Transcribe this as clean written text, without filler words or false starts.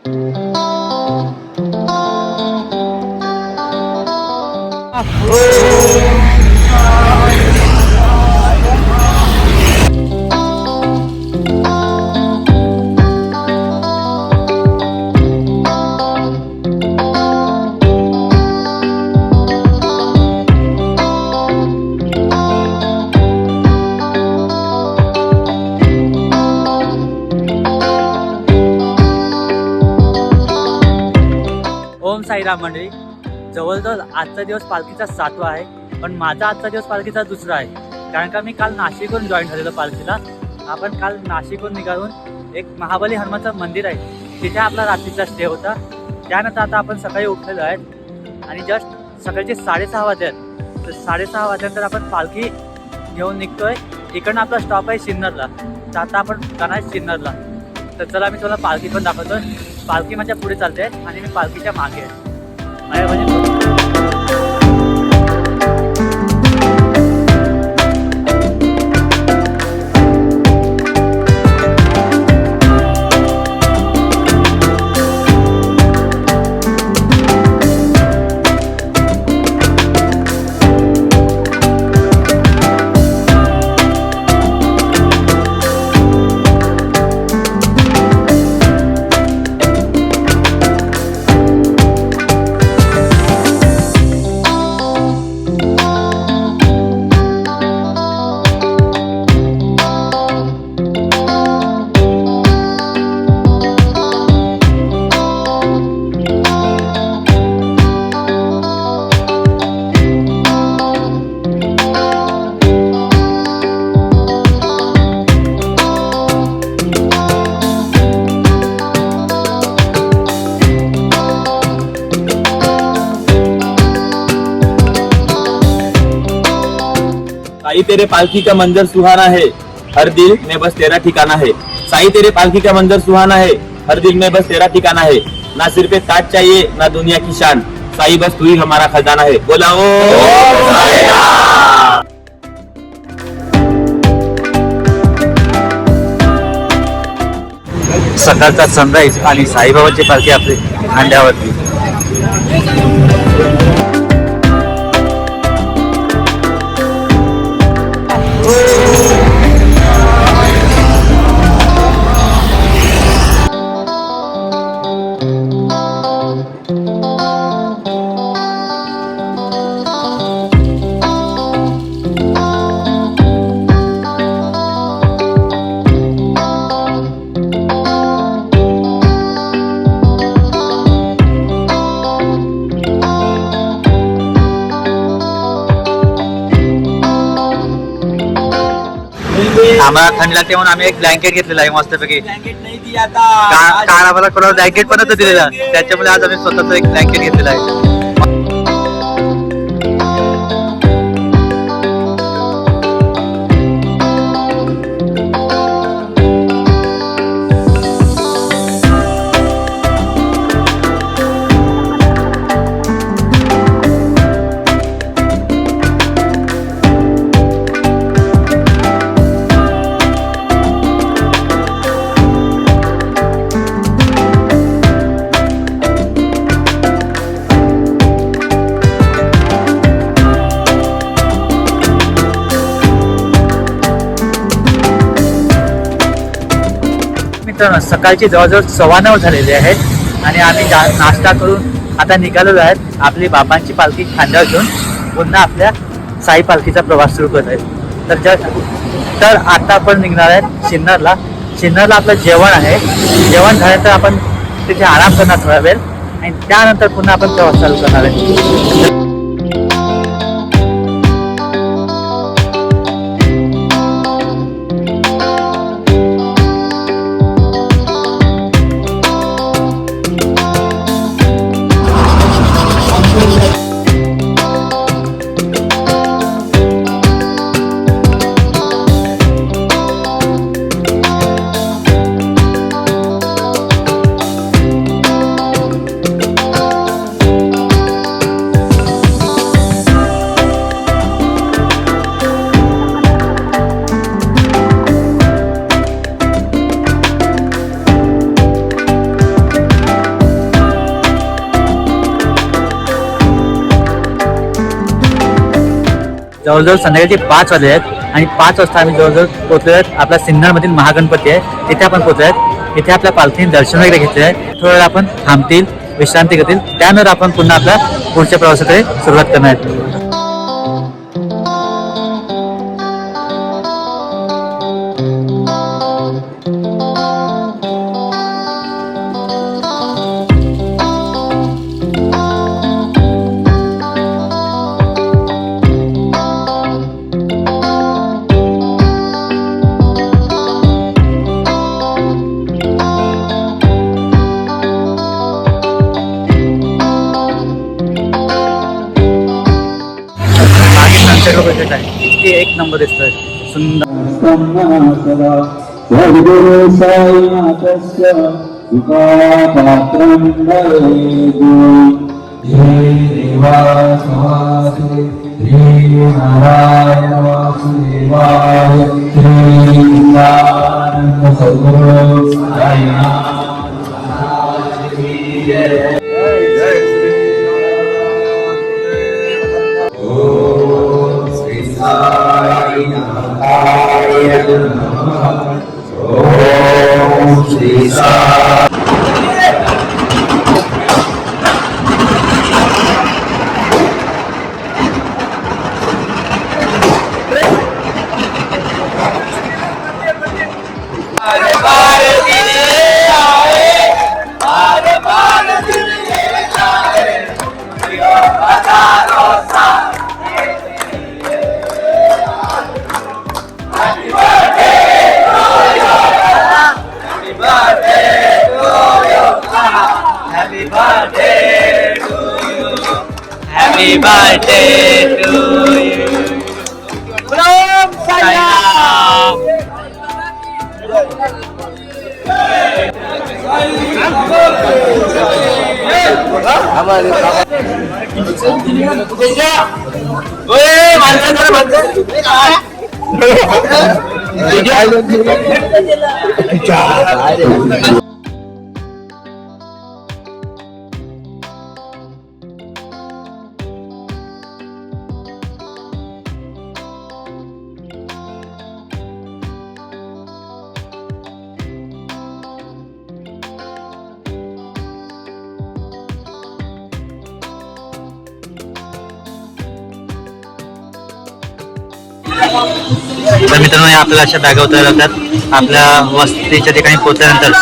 ओम साईराम मंडळी, जवळजवळ आजचा दिवस पालखीचा 7वा आहे, पण माझा आजचा दिवस पालखीचा 2रा आहे. कारण का मी काल नाशिकहून जॉईन झालेलो पालखीला. आपण काल नाशिकहून निघालून एक महाबली हनुमानचं मंदिर आहे, तिथे आपला रात्रीचा स्टे होता. त्यानंतर आता आपण सकाळी उठलेलो आहे आणि जस्ट सकाळचे 6:30 वाजले आहेत. तर 6:30 वाजल्यानंतर आपण पालखी घेऊन निघतोय. इकडनं आपला स्टॉप आहे सिन्नरला, तर आता आपण जाणार आहे सिन्नरला. तर चला मी तुला पालखी पण दाखवतोय. पालखी माझ्या पुढे चालते आणि मी पालखीच्या मागे आहे. म्हणजे साई तेरे पालकी का मंजर सुहाना है, हर दिल में बस तेरा ठिकाना है. साई तेरे पालकी का मंजर सुहाना है, हर दिल में बस तेरा ठिकाना है. ना सिर पे ताज चाहिए ना दुनिया की शान, साई बस तू ही हमारा खजाना है. बोला ओ सकाळचा सनराईज आणि साईबाबाची पालखी आपली खांद्यावरती. आम्हाला थंडी लागते म्हणून आम्ही एक ब्लँकेट घेतलेला आहे मस्तपैकी. काल आम्हाला कोणाला ब्लँकेट पण नव्हतं दिलेला, त्याच्यामुळे आज आम्ही स्वतःच एक ब्लँकेट घेतलेला आहे. मित्रांनो, सकाळची जवळजवळ 9:15 झालेली आहेत आणि आम्ही नाश्ता करून आता निघालेलो आहेत. आपली बाबांची पालखी खांद्यावर घेऊन पुन्हा आपल्या साई पालखीचा प्रवास सुरू करत आहेत. तर आता आपण निघणार आहेत सिन्नरला. सिन्नरला आपलं जेवण आहे. जेवण झाल्यानंतर आपण तिथे आराम करणार थोडा वेळ आणि त्यानंतर पुन्हा आपण प्रवास चालू करणार आहे. जवळजवळ संध्याकाळचे 5 वाजले आहेत आणि 5 वाजता आम्ही जवळजवळ पोहोचलो आहेत आपला सिन्नरमधील महागणपती आहे तिथे आपण पोहोचलो आहेत. इथे आपल्या पालखीने दर्शन वगैरे घेतले आहे. थोडा वेळ आपण थांबतील, विश्रांती घेतील, त्यानंतर आपण पुन्हा आपल्या पुढच्या प्रवासाकडे सुरुवात करणार आहेत. मागे sunset बघत आहे इतके एक नंबर दिसतोय सुंदर. सद्गुरु साईनाथस्य कृपापात्रं भवेत्. जय देवा स्वासे श्री नारायण वासुदेवाय श्री नित्यानंद सद्गुरु साईनाथ महाराज की जय. ओम श्री साईनाथाय नमः. ओम Shri Sai. Happy birthday to you. Om Sai Ram. तर मित्रांनो या आपल्याला अशा बॅगा उतरायला लागतात आपल्या वस्तीच्या ठिकाणी पोहोचल्यानंतर.